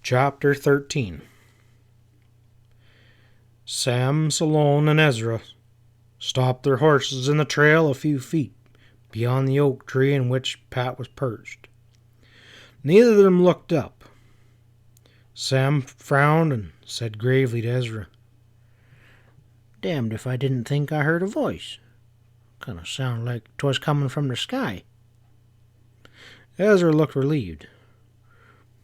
Chapter 13. Sam, SLOAN, and Ezra stopped their horses in the trail a few feet beyond the oak tree in which Pat was perched. Neither of them looked up. Sam frowned and said gravely to Ezra, "Damned if I didn't think I heard a voice. Kind of sounded like 'twas coming from the sky." Ezra looked relieved.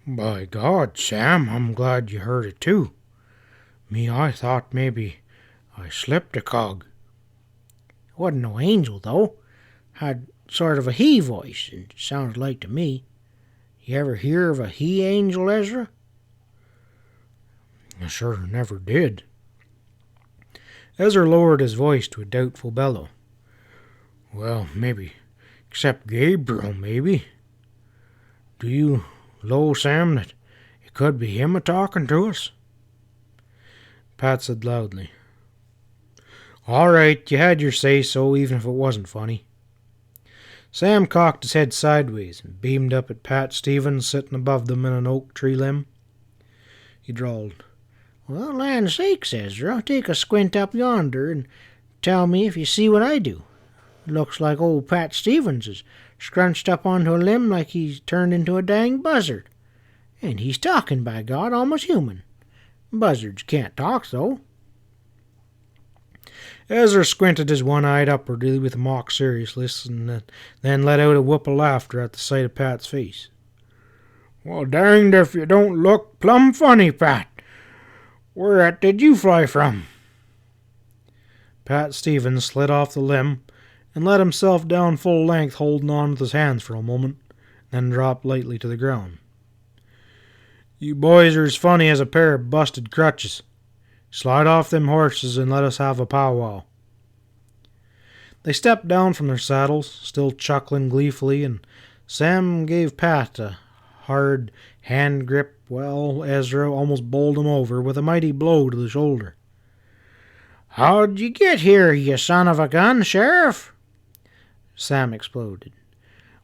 "By God, Sam, I'm glad you heard it too. I thought maybe I slipped a cog." It wasn't no angel, though. Had sort of a he voice, it sounded like to me. You ever hear of a he angel, Ezra? I sure never did. Ezra lowered his voice to a doubtful bellow. "Well, maybe, except Gabriel, maybe. Do you know, Sam, that it could be him a-talking to us?" Pat said loudly, "All right, you had your say-so, even if it wasn't funny." Sam cocked his head sideways and beamed up at Pat Stevens sitting above them in an oak tree limb. He drawled, "Well, land sakes, Ezra, take a squint up yonder and tell me if you see what I do. It looks like old Pat Stevens is scrunched up onto a limb like he's turned into a dang buzzard. And he's talking, by God, almost human. Buzzards can't talk, though." Ezra squinted his one eye upwardly with mock seriousness, and then let out a whoop of laughter at the sight of Pat's face. "Well, danged if you don't look plumb funny, Pat. Whereat did you fly from?" Pat Stevens slid off the limb and let himself down full length, holding on with his hands for a moment, then dropped lightly to the ground. "You boys are as funny as a pair of busted crutches. Slide off them horses and let us have a powwow." They stepped down from their saddles, still chuckling gleefully, and Sam gave Pat a hard hand grip while Ezra almost bowled him over with a mighty blow to the shoulder. "How'd you get here, you son of a gun, Sheriff?" Sam exploded.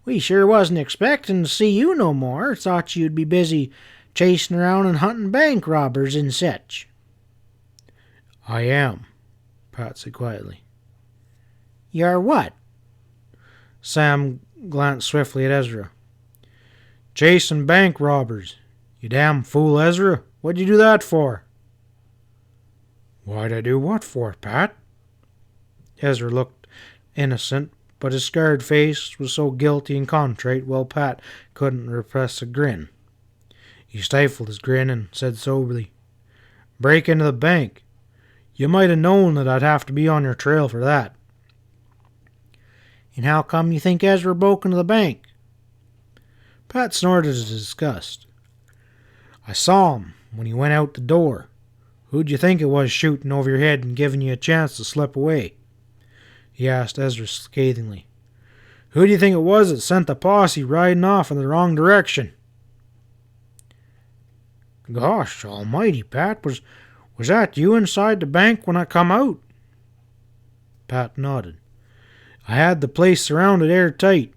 "We sure wasn't expecting to see you no more. Thought you'd be busy chasing around and hunting bank robbers and such." "I am," Pat said quietly. "You're what?" Sam glanced swiftly at Ezra. "Chasing bank robbers. You damn fool, Ezra. What'd you do that for?" "Why'd I do what for, Pat?" Ezra looked innocent, but his scarred face was so guilty and contrite, well, Pat couldn't repress a grin. He stifled his grin and said soberly, "Break into the bank. You might have known that I'd have to be on your trail for that." "And how come you think Ezra broke into the bank?" Pat snorted his disgust. "I saw him when he went out the door. Who'd you think it was shooting over your head and giving you a chance to slip away?" he asked Ezra scathingly. "Who do you think it was that sent the posse riding off in the wrong direction?" "Gosh almighty, Pat, was that you inside the bank when I come out?" Pat nodded. "I had the place surrounded airtight.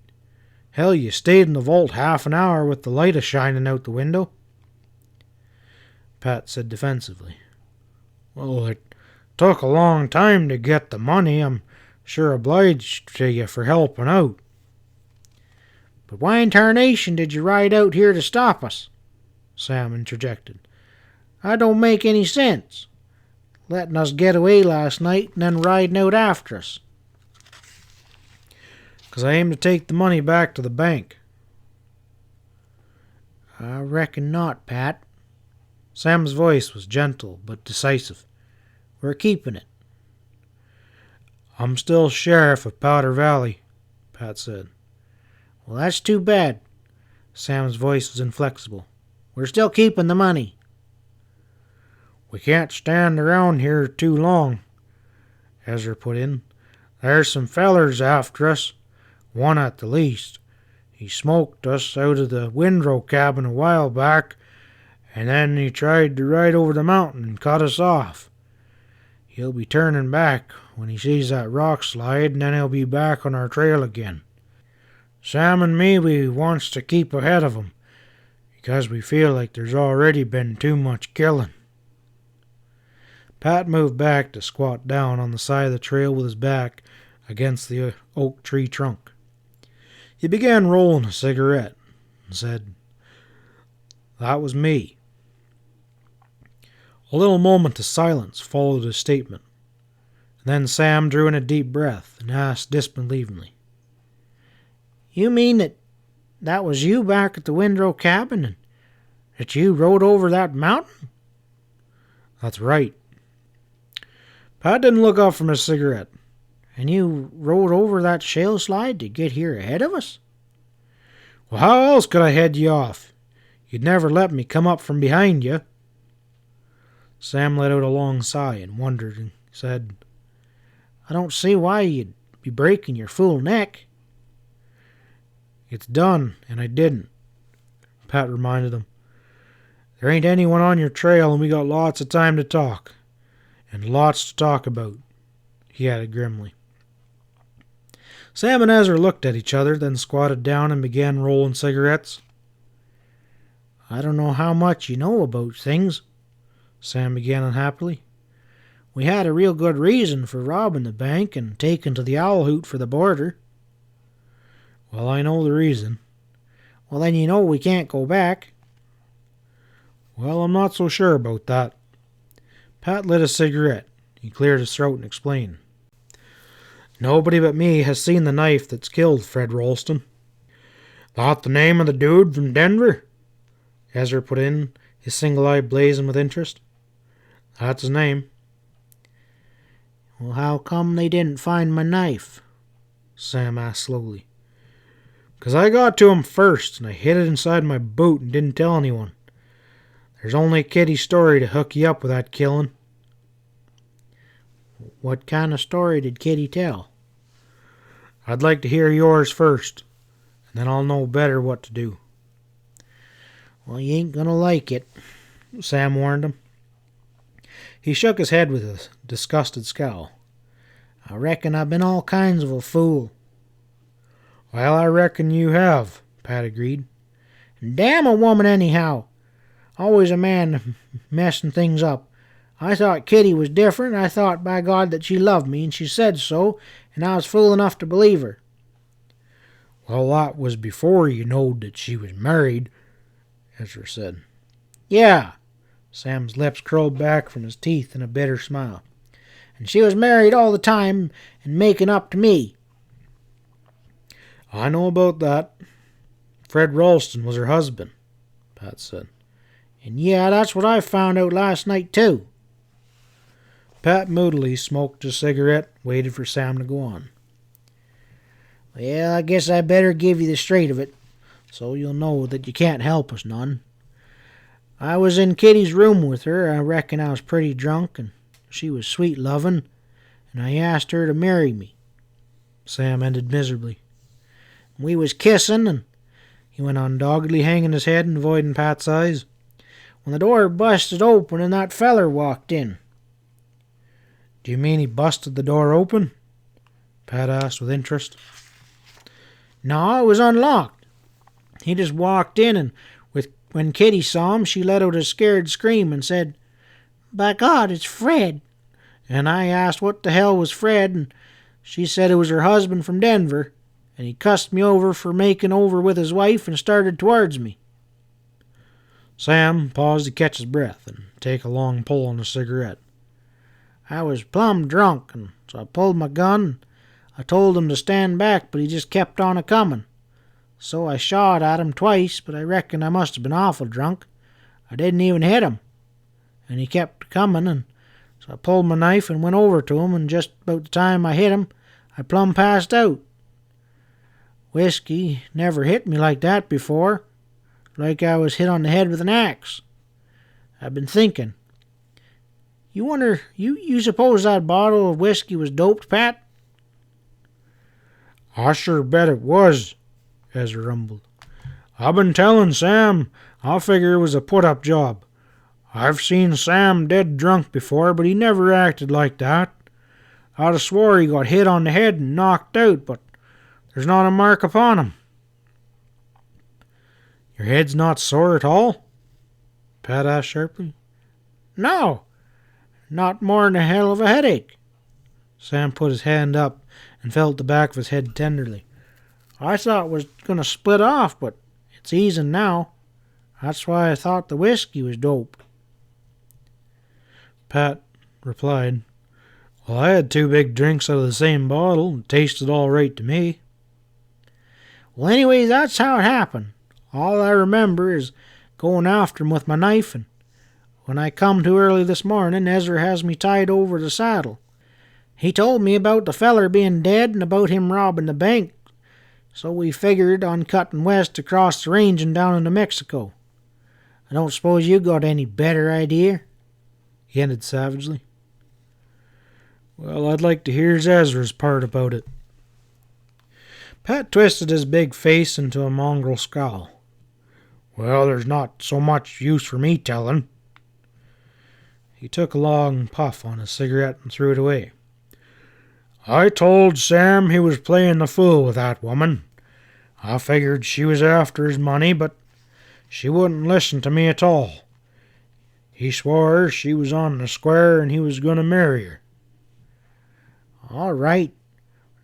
Hell, you stayed in the vault half an hour with the light a-shining out the window." Pat said defensively, "Well, it took a long time to get the money. I'm sure obliged to you for helping out." "But why in tarnation did you ride out here to stop us?" Sam interjected. "That don't make any sense. Letting us get away last night and then riding out after us." "'Cause I aim to take the money back to the bank." "I reckon not, Pat." Sam's voice was gentle but decisive. "We're keeping it." "I'm still sheriff of Powder Valley," Pat said. "Well, that's too bad." Sam's voice was inflexible. "We're still keeping the money." "We can't stand around here too long," Ezra put in. "There's some fellers after us, one at the least. He smoked us out of the windrow cabin a while back, and then he tried to ride over the mountain and cut us off. He'll be turning back when he sees that rock slide, and then he'll be back on our trail again. Sam and me, we wants to keep ahead of him. Because we feel like there's already been too much killing. Pat moved back to squat down on the side of the trail with his back against the oak tree trunk. He began rolling a cigarette and said, "That was me." A little moment of silence followed his statement. Then Sam drew in a deep breath and asked disbelievingly, "You mean that was you back at the Windrow cabin, and that you rode over that mountain?" "That's right." Pat didn't look up from his cigarette. "And you rode over that shale slide to get here ahead of us?" "Well, how else could I head you off? You'd never let me come up from behind you." Sam let out a long sigh and wondered and said, "I don't see why you'd be breaking your fool neck." "It's done, and I didn't," Pat reminded him. "There ain't anyone on your trail, and we got lots of time to talk. And lots to talk about," he added grimly. Sam and Ezra looked at each other, then squatted down and began rolling cigarettes. "I don't know how much you know about things," Sam began unhappily. "We had a real good reason for robbing the bank and taking to the owl hoot for the border." "Well, I know the reason." "Well, then you know we can't go back." "Well, I'm not so sure about that." Pat lit a cigarette. He cleared his throat and explained. "Nobody but me has seen the knife that's killed Fred Ralston." "That the name of the dude from Denver?" Ezra put in, his single eye blazing with interest. "That's his name." "Well, how come they didn't find my knife?" Sam asked slowly. "'Cause I got to him first, and I hid it inside my boot and didn't tell anyone. There's only Kitty's story to hook you up with that killing." "What kind of story did Kitty tell?" "I'd like to hear yours first, and then I'll know better what to do." "Well, you ain't gonna like it," Sam warned him. He shook his head with a disgusted scowl. "I reckon I've been all kinds of a fool." "Well, I reckon you have," Pat agreed. "Damn a woman anyhow. Always a man messing things up. I thought Kitty was different. I thought, by God, that she loved me, and she said so, and I was fool enough to believe her." "Well, that was before you knowed that she was married," Ezra said. "Yeah." Sam's lips curled back from his teeth in a bitter smile. "And she was married all the time and making up to me." "I know about that. Fred Ralston was her husband," Pat said. "And yeah, that's what I found out last night, too." Pat moodily smoked his cigarette, waited for Sam to go on. "Well, I guess I better give you the straight of it, so you'll know that you can't help us none. I was in Kitty's room with her. I reckon I was pretty drunk, and she was sweet lovin', and I asked her to marry me." Sam ended miserably. "We was kissin', and," he went on doggedly, hanging his head and avoiding Pat's eyes, "when the door busted open and that feller walked in." "Do you mean he busted the door open?" Pat asked with interest. "No, it was unlocked. He just walked in, and when Kitty saw him, she let out a scared scream and said, 'By God, it's Fred.' And I asked what the hell was Fred, and she said it was her husband from Denver, and he cussed me over for making over with his wife and started towards me." Sam paused to catch his breath and take a long pull on his cigarette. "I was plumb drunk, and so I pulled my gun. I told him to stand back, but he just kept on a-comin'. So I shot at him twice, but I reckon I must have been awful drunk. I didn't even hit him. And he kept comin', and so I pulled my knife and went over to him, and just about the time I hit him, I plumb passed out. Whiskey never hit me like that before, like I was hit on the head with an axe. I've been thinking. You wonder, you suppose that bottle of whiskey was doped, Pat?" "I sure bet it was," Ezra rumbled. "I've been telling Sam I figure it was a put-up job. I've seen Sam dead drunk before, but he never acted like that. I'd have swore he got hit on the head and knocked out, but there's not a mark upon him." Your head's not sore at all? Pat asked sharply. No, not more'n a hell of a headache. Sam put his hand up and felt the back of his head tenderly. I thought it was going to split off, but it's easing now. That's why I thought the whiskey was doped. Pat replied, Well, I had 2 big drinks out of the same bottle. It tasted all right to me. Well, anyways, that's how it happened. All I remember is going after him with my knife, and when I come to early this morning, Ezra has me tied over the saddle. He told me about the feller being dead and about him robbing the bank, so we figured on cutting west across the range and down into Mexico. I don't suppose you got any better idea? He ended savagely. Well, I'd like to hear Ezra's part about it. Pat twisted his big face into a mongrel scowl. Well, there's not so much use for me telling. He took a long puff on his cigarette and threw it away. I told Sam he was playing the fool with that woman. I figured she was after his money, but she wouldn't listen to me at all. He swore she was on the square and he was going to marry her. All right.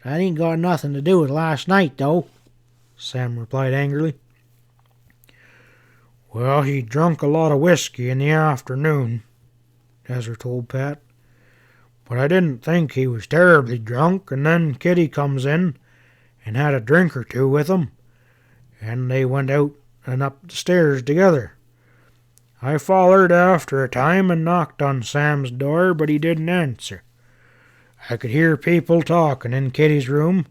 That ain't got nothing to do with last night, though, Sam replied angrily. Well, he drunk a lot of whiskey in the afternoon, Ezra told Pat. But I didn't think he was terribly drunk, and then Kitty comes in and had a drink or 2 with him, and they went out and up the stairs together. I follered after a time and knocked on Sam's door, but he didn't answer. I could hear people talking in Kitty's room,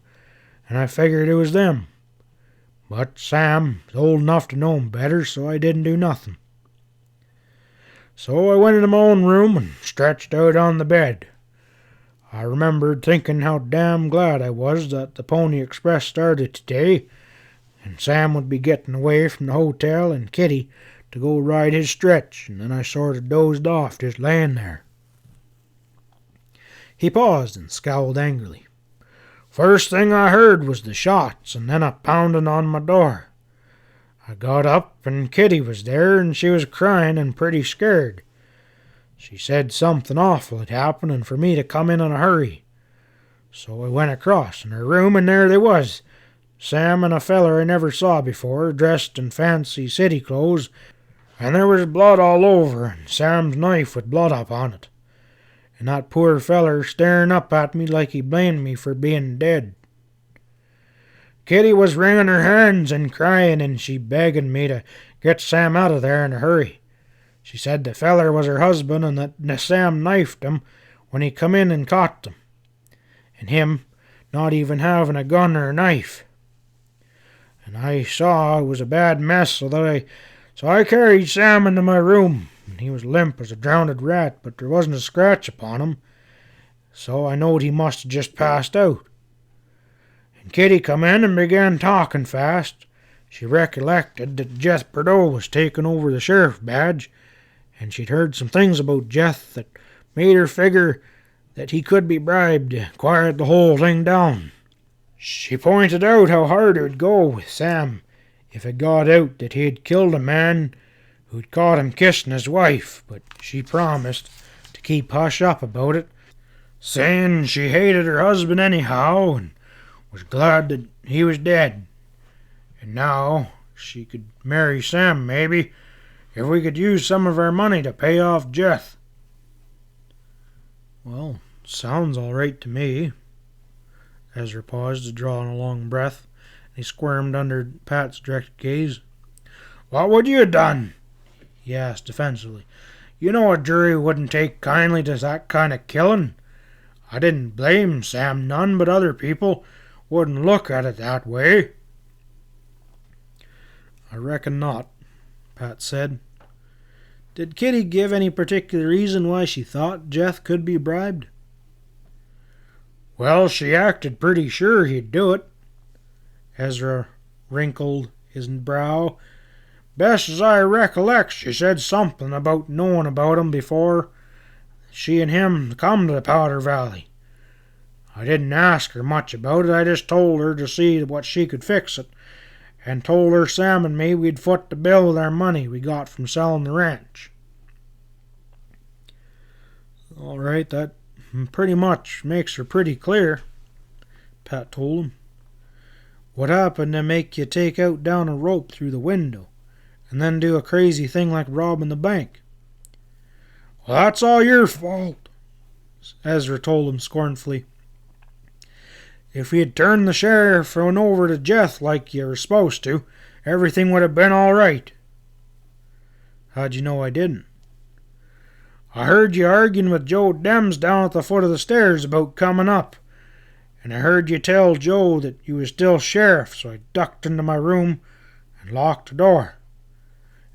and I figured it was them. But Sam's old enough to know 'em better, so I didn't do nothing. So I went into my own room and stretched out on the bed. I remembered thinking how damn glad I was that the Pony Express started today, and Sam would be getting away from the hotel and Kitty to go ride his stretch, and then I sort of dozed off just laying there. He paused and scowled angrily. First thing I heard was the shots, and then a pounding on my door. I got up, and Kitty was there, and she was crying and pretty scared. She said something awful had happened, and for me to come in a hurry. So I went across in her room, and there they was, Sam and a feller I never saw before, dressed in fancy city clothes, and there was blood all over, and Sam's knife with blood up on it. And that poor feller staring up at me like he blamed me for being dead. Kitty was wringing her hands and crying, and she begging me to get Sam out of there in a hurry. She said the feller was her husband and that Sam knifed him when he come in and caught them. And him not even having a gun or a knife. And I saw it was a bad mess, so I carried Sam into my room. And he was limp as a drowned rat, but there wasn't a scratch upon him, so I knowed he must have just passed out. And Kitty come in and began talking fast. She recollected that Jeth Bordeaux was taking over the sheriff badge, and she'd heard some things about Jeth that made her figure that he could be bribed to quiet the whole thing down. She pointed out how hard it would go with Sam if it got out that he had killed a man who'd caught him kissing his wife, but she promised to keep hush up about it, saying she hated her husband anyhow and was glad that he was dead. And now she could marry Sam, maybe, if we could use some of our money to pay off Jeth. Well, sounds all right to me. Ezra paused to draw in a long breath, and he squirmed under Pat's direct gaze. What would you have done? He asked defensively. You know a jury wouldn't take kindly to that kind of killing. I didn't blame Sam none, but other people wouldn't look at it that way. I reckon not, Pat said. Did Kitty give any particular reason why she thought Jeth could be bribed? Well, she acted pretty sure he'd do it. Ezra wrinkled his brow. Best as I recollect, she said something about knowing about him before she and him come to the Powder Valley. I didn't ask her much about it, I just told her to see what she could fix it, and told her Sam and me we'd foot the bill with our money we got from selling the ranch. All right, that pretty much makes her pretty clear, Pat told him. What happened to make you take out down a rope through the window and then do a crazy thing like robbing the bank? Well, that's all your fault, Ezra told him scornfully. If you'd turned the sheriff over to Jeff like you were supposed to, everything would have been all right. How'd you know I didn't? I heard you arguing with Joe Dems down at the foot of the stairs about coming up, and I heard you tell Joe that you was still sheriff, so I ducked into my room and locked the door.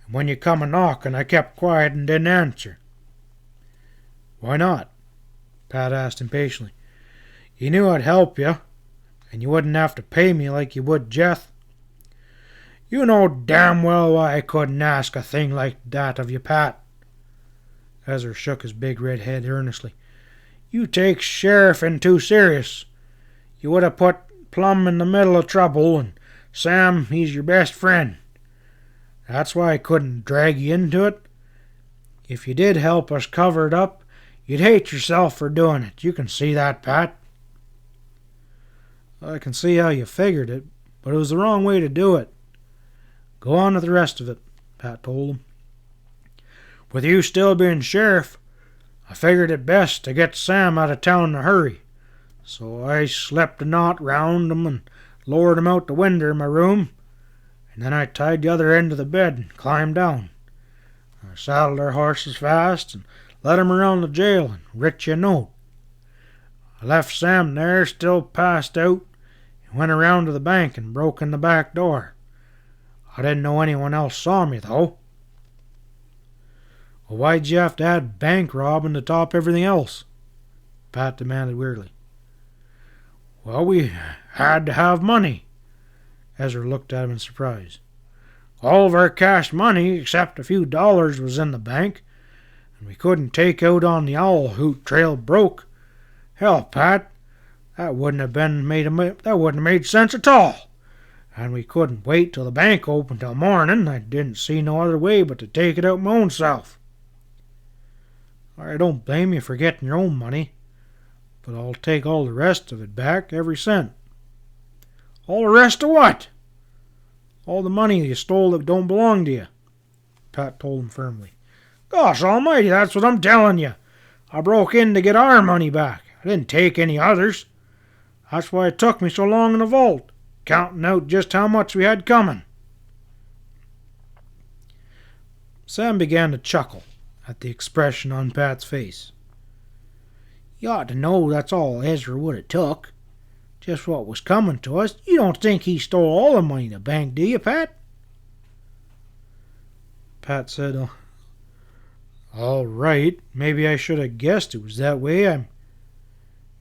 And when you come a knocking, I kept quiet and didn't answer. Why not? Pat asked impatiently. You knew I'd help you, and you wouldn't have to pay me like you would Jeff. You know damn well why I couldn't ask a thing like that of you, Pat. Ezra shook his big red head earnestly. You take sheriffing too serious. You would have put plumb in the middle of trouble, and Sam, he's your best friend. That's why I couldn't drag you into it. If you did help us cover it up, you'd hate yourself for doing it. You can see that, Pat. I can see how you figured it, but it was the wrong way to do it. Go on with the rest of it, Pat told him. With you still being sheriff, I figured it best to get Sam out of town in a hurry. So I slipped a knot round him and lowered him out the window in my room, and then I tied the other end of the bed and climbed down. I saddled our horses fast and led him around the jail and writ you a note. I left Sam there still passed out and went around to the bank and broke in the back door. I didn't know anyone else saw me, though. Well, why'd you have to add bank robbing to top everything else? Pat demanded weirdly. Well, we had to have money. Ezra looked at him in surprise. All of our cash money, except a few dollars, was in the bank, and we couldn't take out on the owl hoot trail broke. Hell, Pat, that wouldn't have made sense at all. And we couldn't wait till the bank opened till morning. I didn't see no other way but to take it out my own self. I don't blame you for getting your own money, but I'll take all the rest of it back, every cent. All the rest of what? All the money you stole that don't belong to you, Pat told him firmly. Gosh almighty, that's what I'm telling you. I broke in to get our money back. I didn't take any others. That's why it took me so long in the vault, counting out just how much we had coming. Sam began to chuckle at the expression on Pat's face. You ought to know that's all Ezra would have took. Just what was coming to us. You don't think he stole all the money in the bank, do you, Pat? Pat said, all right, maybe I should have guessed it was that way. I'm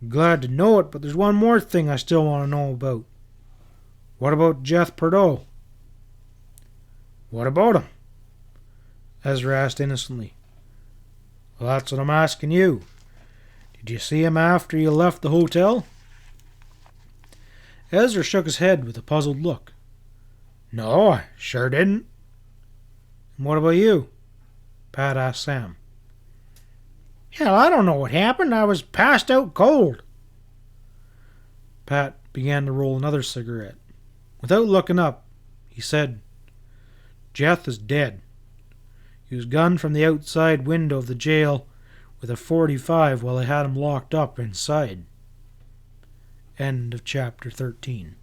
glad to know it, but there's one more thing I still want to know about. What about Jeff Perdot? What about him? Ezra asked innocently. Well, that's what I'm asking you. Did you see him after you left the hotel? Ezra shook his head with a puzzled look. No, I sure didn't. And what about you? Pat asked Sam. Hell, I don't know what happened. I was passed out cold. Pat began to roll another cigarette. Without looking up, he said, Jeff is dead. He was gunned from the outside window of the jail with a .45 while they had him locked up inside. End of chapter 13.